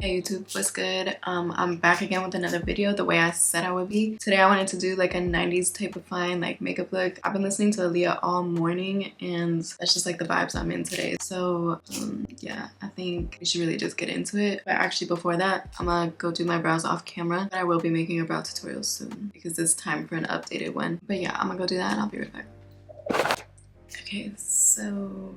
Hey YouTube, what's good? I'm back again with another video the way I said I would be. Today I wanted to do like a 90s type of fine like makeup look. I've been listening to Aaliyah all morning and that's just like the vibes I'm in today. So yeah, I think we should really just get into it. But actually before that, I'm gonna go do my brows off camera. But I will be making a brow tutorial soon because it's time for an updated one. But yeah, I'm gonna go do that and I'll be right back. Okay, so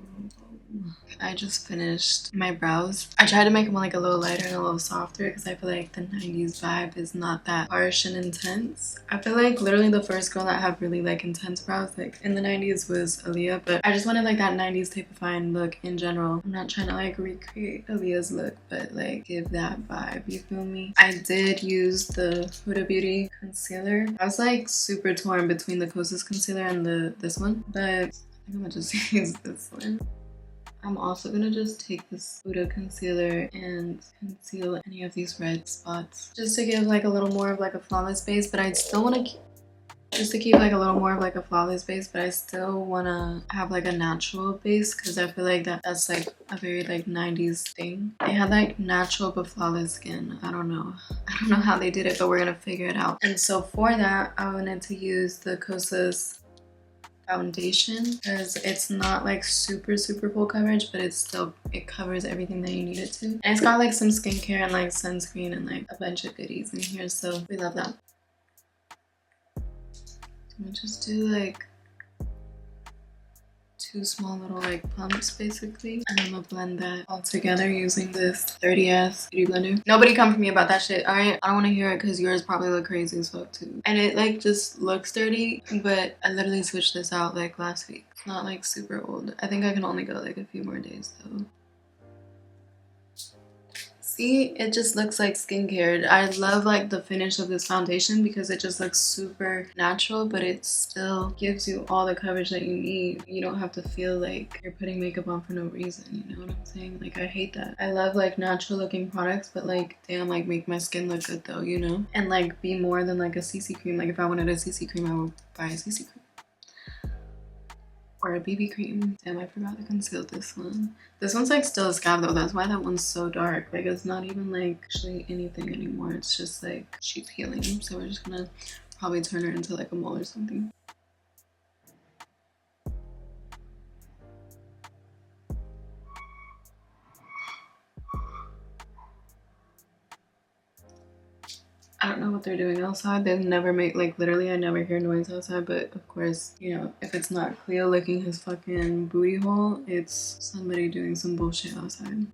I just finished my brows. I tried to make them like a little lighter and a little softer because I feel like the 90s vibe is not that harsh and intense. I feel like literally the first girl that had really like intense brows like in the 90s was Aaliyah, but I just wanted like that 90s type of fine look in general. I'm not trying to like recreate Aaliyah's look, but like give that vibe, you feel me? I did use the Huda Beauty concealer. I was like super torn between the Kosas concealer and this one, but I think I'm gonna just use this one. I'm also gonna just take this Huda concealer and conceal any of these red spots just to give like a little more of like a flawless base, but I still want to just to keep like a little more of like a flawless base, but I still want to have like a natural base because I feel like that's like a very like 90s thing. They had like natural but flawless skin. I don't know how they did it, but we're gonna figure it out. And so for that I wanted to use the Kosas foundation because it's not like super full coverage, but it covers everything that you need it to, and it's got like some skincare and like sunscreen and like a bunch of goodies in here, so we love that. I'm gonna just do like two small little like pumps basically, and I'm gonna blend that all together using this 30S beauty blender. Nobody come for me about that shit, all right? I don't want to hear it because yours probably look crazy as fuck too, and it like just looks dirty, but I literally switched this out like last week. It's not like super old. I think I can only go like a few more days though. See, it just looks like skincare. I love like the finish of this foundation because it just looks super natural, but it still gives you all the coverage that you need. You don't have to feel like you're putting makeup on for no reason, you know what I'm saying? Like I hate that. I love like natural looking products, but like damn, like make my skin look good though, you know? And like be more than like a CC cream. Like if I wanted a CC cream, I would buy a CC cream. Or a BB cream. Damn, I forgot to conceal this one. This one's like still a scab though. That's why that one's so dark. Like it's not even like actually anything anymore. It's just like she's healing. So we're just gonna probably turn her into like a mole or something. I don't know what they're doing outside. They never make like literally I never hear noise outside, but of course, you know, if it's not Cleo licking his fucking booty hole, it's somebody doing some bullshit outside.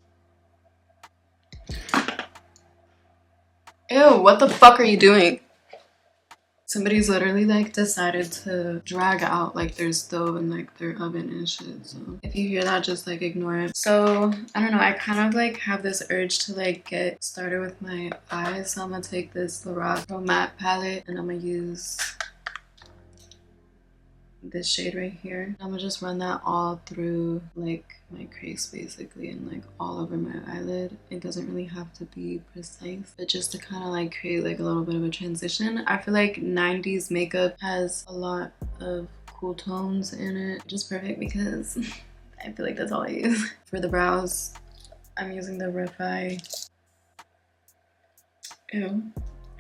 Ew, what the fuck are you doing? Somebody's literally like decided to drag out like their stove and like their oven and shit, so if you hear that, just like ignore it. So I don't know, I kind of like have this urge to like get started with my eyes, so I'm gonna take this Lorac Pro Matte palette and I'm gonna use this shade right here. I'm gonna just run that all through like my crease basically and like all over my eyelid. It doesn't really have to be precise, but just to kind of like create like a little bit of a transition. I feel like 90s makeup has a lot of cool tones in it, just perfect because I feel like that's all I use. For the brows, I'm using the Refi.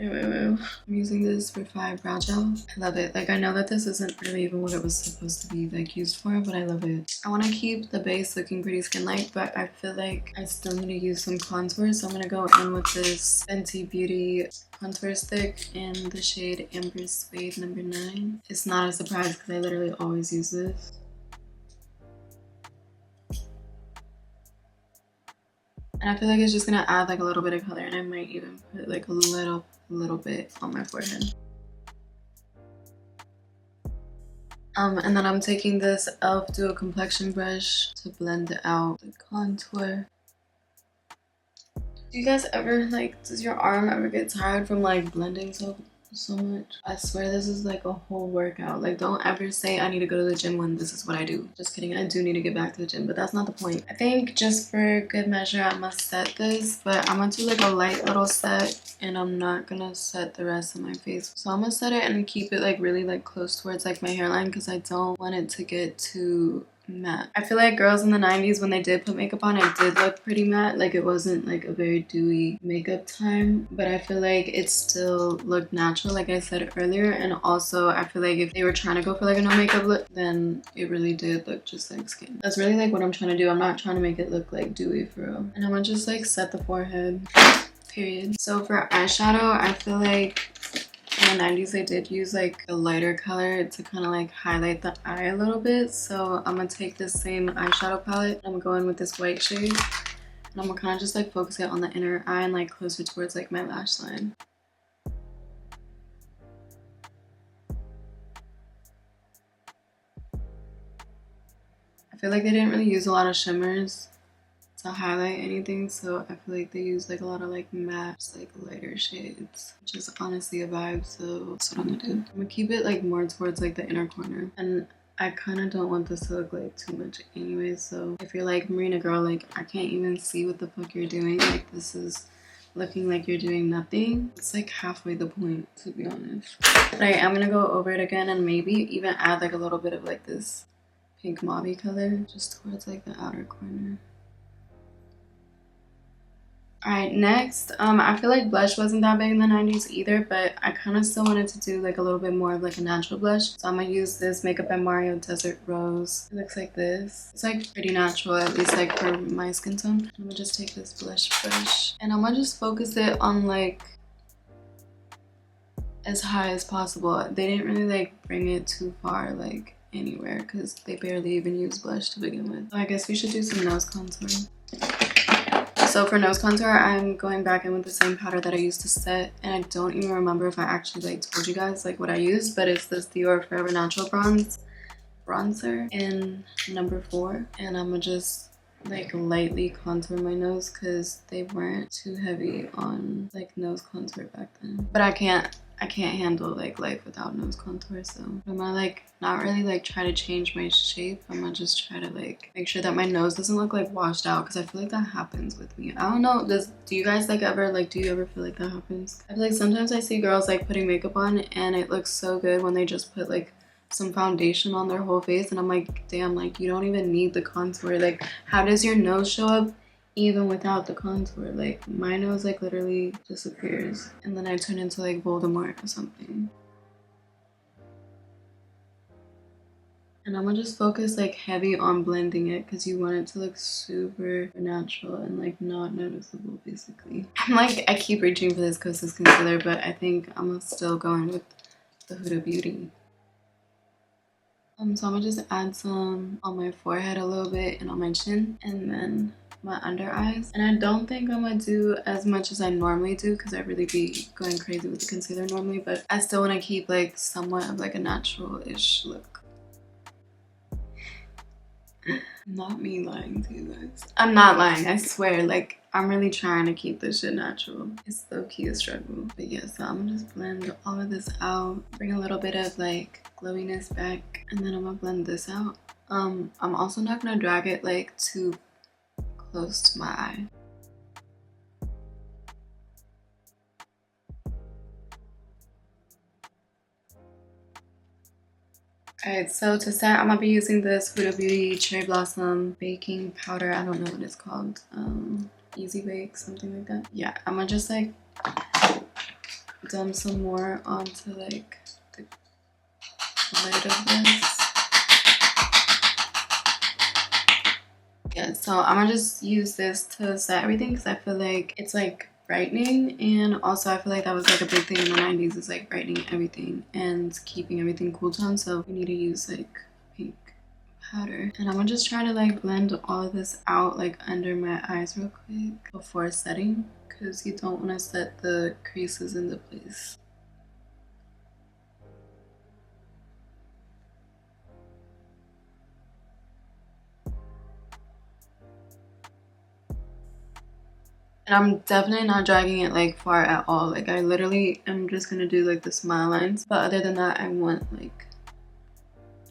I'm using this Refi brow gel. I love it. Like I know that this isn't really even what it was supposed to be like used for, but I love it. I want to keep the base looking pretty skin-like, but I feel like I still need to use some contour, so I'm gonna go in with this Fenty Beauty contour stick in the shade Amber Suede number 9. It's not a surprise because I literally always use this. And I feel like it's just gonna add like a little bit of color, and I might even put like a little bit on my forehead. And then I'm taking this e.l.f. Duo Complexion brush to blend out the contour. Do you guys ever like, does your arm ever get tired from like blending so much? I swear this is like a whole workout. Like don't ever say I need to go to the gym when this is what I do. Just kidding, I do need to get back to the gym, but that's not the point. I think just for good measure I must set this, but I'm gonna do like a light little set and I'm not gonna set the rest of my face. So I'm gonna set it and keep it like really like close towards like my hairline because I don't want it to get too matte. I feel like girls in the 90s, when they did put makeup on, it did look pretty matte. Like it wasn't like a very dewy makeup time, but I feel like it still looked natural, like I said earlier. And also I feel like if they were trying to go for like a no makeup look, then it really did look just like skin. That's really like what I'm trying to do. I'm not trying to make it look like dewy for real. And I'm gonna just like set the forehead, period. So for eyeshadow, I feel like in the 90s they did use like a lighter color to kind of like highlight the eye a little bit. So I'm gonna take this same eyeshadow palette, I'm gonna go in with this white shade, and I'm gonna kind of just like focus it on the inner eye and like closer towards like my lash line. I feel like they didn't really use a lot of shimmers to highlight anything, so I feel like they use like a lot of like mattes, like lighter shades, which is honestly a vibe. So that's what I'm gonna do. I'm gonna keep it like more towards like the inner corner, and I kind of don't want this to look like too much anyway. So if you're like, Marina girl, like I can't even see what the fuck you're doing, like this is looking like you're doing nothing, it's like halfway the point, to be honest. But I am gonna go over it again and maybe even add like a little bit of like this pink mauve color just towards like the outer corner. Alright, next, I feel like blush wasn't that big in the 90s either, but I kind of still wanted to do like a little bit more of like a natural blush. So I'm gonna use this Makeup by Mario Desert Rose. It looks like this. It's like pretty natural, at least like for my skin tone. I'm gonna just take this blush brush and I'm gonna just focus it on like as high as possible. They didn't really like bring it too far like anywhere because they barely even use blush to begin with. So I guess we should do some nose contour. So for nose contour, I'm going back in with the same powder that I used to set, and I don't even remember if I actually like told you guys like what I used, but it's this Dior Forever Natural bronzer in number 4, and I'm gonna just like lightly contour my nose because they weren't too heavy on like nose contour back then. But I can't handle like life without nose contour, so I'm gonna like not really like try to change my shape. I'm gonna just try to like make sure that my nose doesn't look like washed out, because I feel like that happens with me. I don't know, do you guys like ever like, do you ever feel like that happens? I feel like sometimes I see girls like putting makeup on and it looks so good when they just put like some foundation on their whole face, and I'm like, damn, like you don't even need the contour. Like how does your nose show up even without the contour? Like my nose like literally disappears and then I turn into like Voldemort or something. And I'm gonna just focus like heavy on blending it because you want it to look super natural and like not noticeable basically. I keep reaching for this Kosas concealer, but I think I'm still going with the Huda Beauty. So I'm gonna just add some on my forehead a little bit and on my chin and then my under eyes. And I don't think I'm gonna do as much as I normally do because I really be going crazy with the concealer normally, but I still want to keep like somewhat of like a natural-ish look. Not me lying to you guys. I'm not lying, I swear. Like I'm really trying to keep this shit natural. It's low-key a struggle. But yeah, so I'm gonna just blend all of this out, bring a little bit of like glowiness back, and then I'm gonna blend this out. I'm also not gonna drag it like too close to my eye. Alright, so to set, I'm gonna be using this Huda Beauty Cherry Blossom Baking Powder. I don't know what it's called. Easy Bake, something like that. Yeah, I'm gonna just like dump some more onto like the lid of this. Yeah, so I'm gonna just use this to set everything because I feel like it's like brightening, and also I feel like that was like a big thing in the 90s, is like brightening everything and keeping everything cool tone. So we need to use like pink powder, and I'm gonna just try to like blend all of this out like under my eyes real quick before setting, because you don't want to set the creases into place. And I'm definitely not dragging it like far at all. Like I literally am just gonna do like the smile lines, but other than that I want like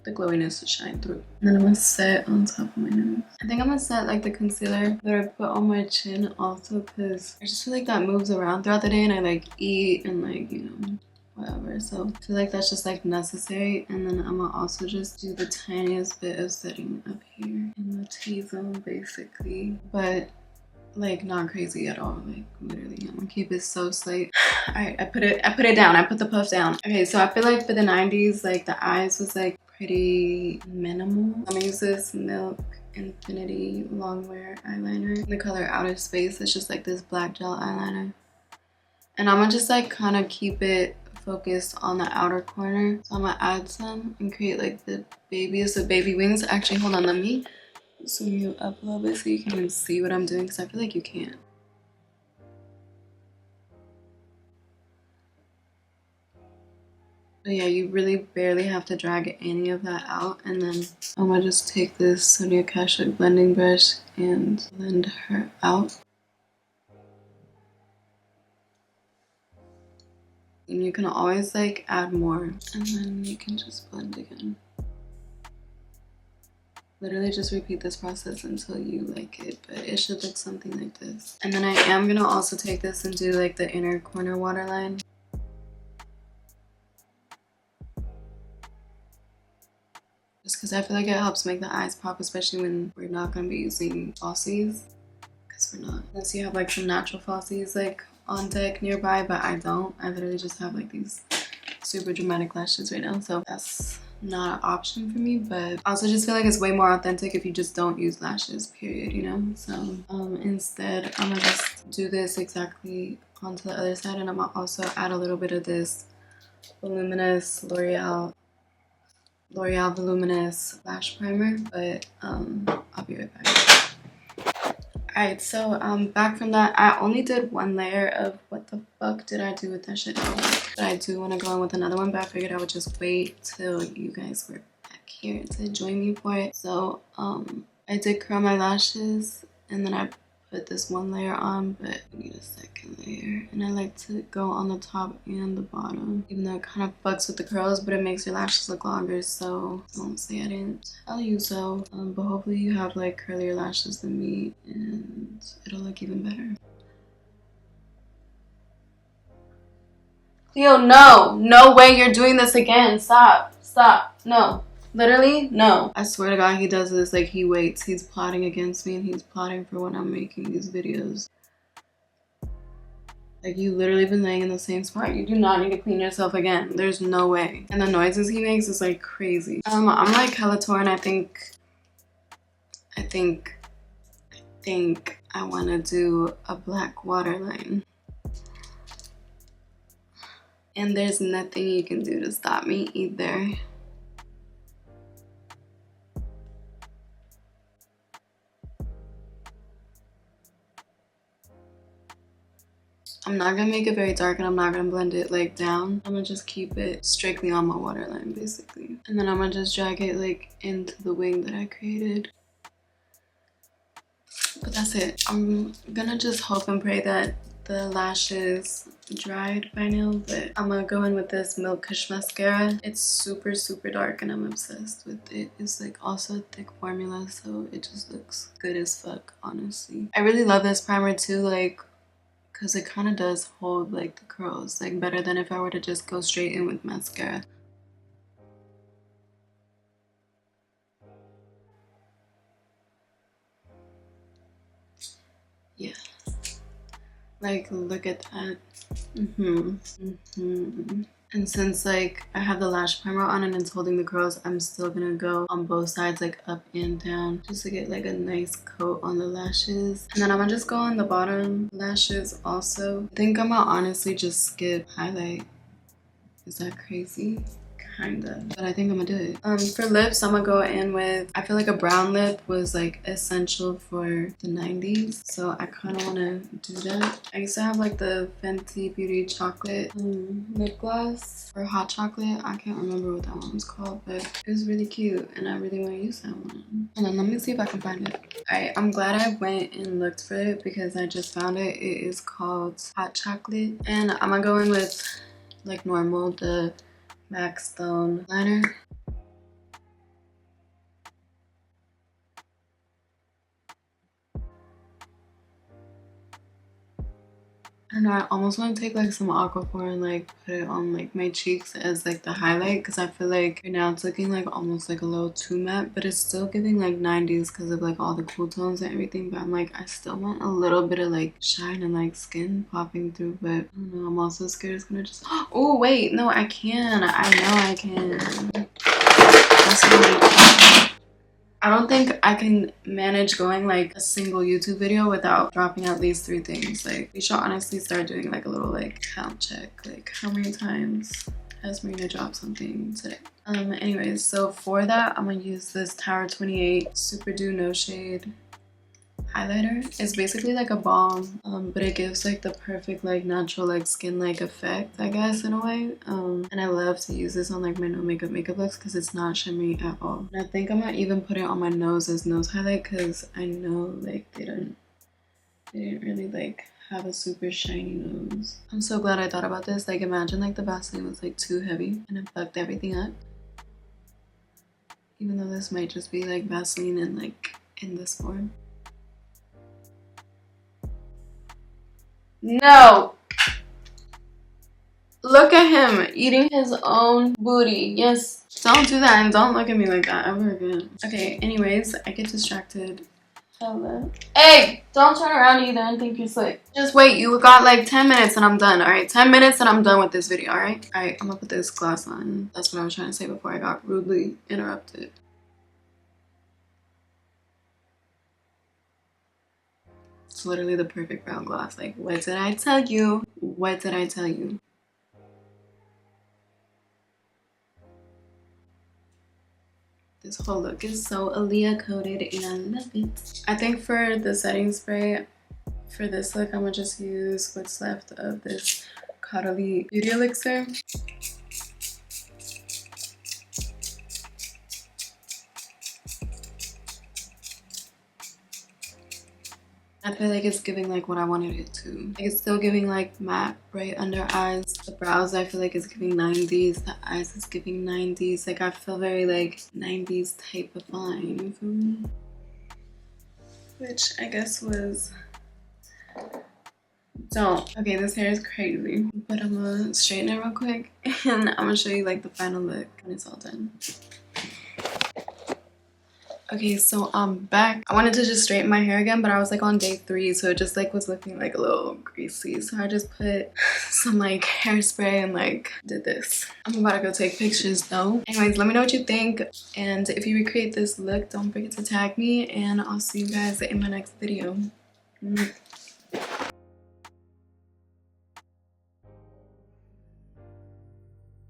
the glowiness to shine through. And then I'm gonna set on top of my nose. I think I'm gonna set like the concealer that I put on my chin also, because I just feel like that moves around throughout the day and I like eat and like, you know, whatever. So I feel like that's just like necessary. And then I'm gonna also just do the tiniest bit of setting up here in the T-zone basically, but like not crazy at all. Like literally I'm gonna keep it so slight. All right, I put it down. I put the puff down. Okay, so I feel like for the 90s, like the eyes was like pretty minimal. I'm gonna use this Milk Infinity Longwear eyeliner in the color Outer Space. It's just like this black gel eyeliner, and I'm gonna just like kind of keep it focused on the outer corner. So I'm gonna add some and create like the babiest of baby wings. Actually, hold on, let me zoom you up a little bit so you can even see what I'm doing, because I feel like you can't. But yeah, you really barely have to drag any of that out. And then I'm gonna just take this Sonia Kashuk blending brush and blend her out. And you can always like add more, and then you can just blend again. Literally just repeat this process until you like it, but it should look something like this. And then I am gonna also take this and do like the inner corner waterline. Just because I feel like it helps make the eyes pop, especially when we're not gonna be using falsies. Because we're not. Unless you have like some natural falsies like on deck nearby, but I don't. I literally just have like these super dramatic lashes right now, so that's not an option for me. But I also just feel like it's way more authentic if you just don't use lashes, period, you know? So instead I'm gonna just do this exactly onto the other side, and I'm gonna also add a little bit of this voluminous L'Oreal Voluminous Lash Primer, but I'll be right back. Alright, so back from that, I only did one layer of what the fuck did I do with that shit? But I do want to go in with another one, but I figured I would just wait till you guys were back here to join me for it. So I did curl my lashes, and then I put this one layer on, but I need a second layer. And I like to go on the top and the bottom, even though it kind of fucks with the curls, but it makes your lashes look longer. So don't say I didn't tell you so. But hopefully you have like curlier lashes than me, and it'll look even better. Cleo, no way you're doing this again. Stop, no. Literally, no. I swear to God, he does this. Like, he waits. He's plotting against me, and he's plotting for when I'm making these videos. Like, you literally been laying in the same spot. You do not need to clean yourself again. There's no way. And the noises he makes is like crazy. I'm like hella torn. I think I want to do a black waterline. And there's nothing you can do to stop me either. I'm not gonna make it very dark, and I'm not gonna blend it like down. I'm gonna just keep it strictly on my waterline basically. And then I'm gonna just drag it like into the wing that I created. But that's it. I'm gonna just hope and pray that the lashes dried by now, but I'm gonna go in with this Milk Kush mascara. It's super dark, and I'm obsessed with it. It's like also a thick formula, so it just looks good as fuck, honestly. I really love this primer too, like, because it kind of does hold like the curls, like better than if I were to just go straight in with mascara. Yeah, like look at that. And since like I have the lash primer on and it's holding the curls, I'm still gonna go on both sides, like up and down, just to get like a nice coat on the lashes. And then I'm gonna just go on the bottom lashes also. I think I'm gonna honestly just skip highlight. Is that crazy? Kinda, but I think I'm gonna do it. For lips, I'm gonna go in with, I feel like a brown lip was like essential for the 90s, so I kind of want to do that. I used to have like the Fenty Beauty chocolate lip gloss, or hot chocolate. I can't remember what that one was called, but it was really cute, and I really want to use that one. And then let me see if I can find it. Alright, I'm glad I went and looked for it because I just found it. It is called Hot Chocolate, and I'm gonna go in with like normal, the MAC Stone liner. don't know, I almost want to take like some Aquaphor and like put it on like my cheeks as like the highlight, because I feel like right now it's looking like almost like a little too matte, but it's still giving like 90s because of like all the cool tones and everything. But I'm like, I still want a little bit of like shine and like skin popping through, but I don't know, I'm also scared it's gonna just oh wait, no, I can. I know I can. That's what I don't think I can manage going like a single YouTube video without dropping at least 3 things. Like, we should honestly start doing like a little like count check. Like, how many times has Marina dropped something today? Anyways, so for that, I'm gonna use this Tower 28 Super Dew No Shade highlighter. It's basically like a balm, but it gives like the perfect like natural like skin like effect, I guess, in a way. And I love to use this on like my no makeup looks because it's not shimmery at all. And I think I'm gonna even put it on my nose as nose highlight because I know like they didn't really like have a super shiny nose. I'm so glad I thought about this. Like, imagine like the Vaseline was like too heavy and it fucked everything up. Even though this might just be like Vaseline and like in this form. No! Look at him eating his own booty. Yes. Don't do that and don't look at me like that ever again. Okay, anyways, I get distracted. Hello. Hey! Don't turn around either and think you're slick. Just wait, you got like 10 minutes and I'm done, alright? 10 minutes and I'm done with this video, alright? Alright, I'm gonna put this glass on. That's what I was trying to say before I got rudely interrupted. It's literally the perfect brown glass. Like, what did I tell you? What did I tell you? This whole look is so aaliyah coated and I love it. I think for the setting spray for this look, I'm gonna just use what's left of this Caudalie Beauty Elixir. I feel like it's giving like what I wanted it to. Like, it's still giving like matte, bright under eyes. The brows I feel like is giving 90s. The eyes is giving 90s. Like, I feel very like 90s type of fine, you feel me? Which I guess was don't. Okay, this hair is crazy. But I'm gonna straighten it real quick and I'm gonna show you like the final look when it's all done. Okay, so I'm back. I wanted to just straighten my hair again, but I was like on day 3, so it just like was looking like a little greasy. So I just put some like hairspray and like did this. I'm about to go take pictures though. Anyways, let me know what you think. And if you recreate this look, don't forget to tag me and I'll see you guys in my next video.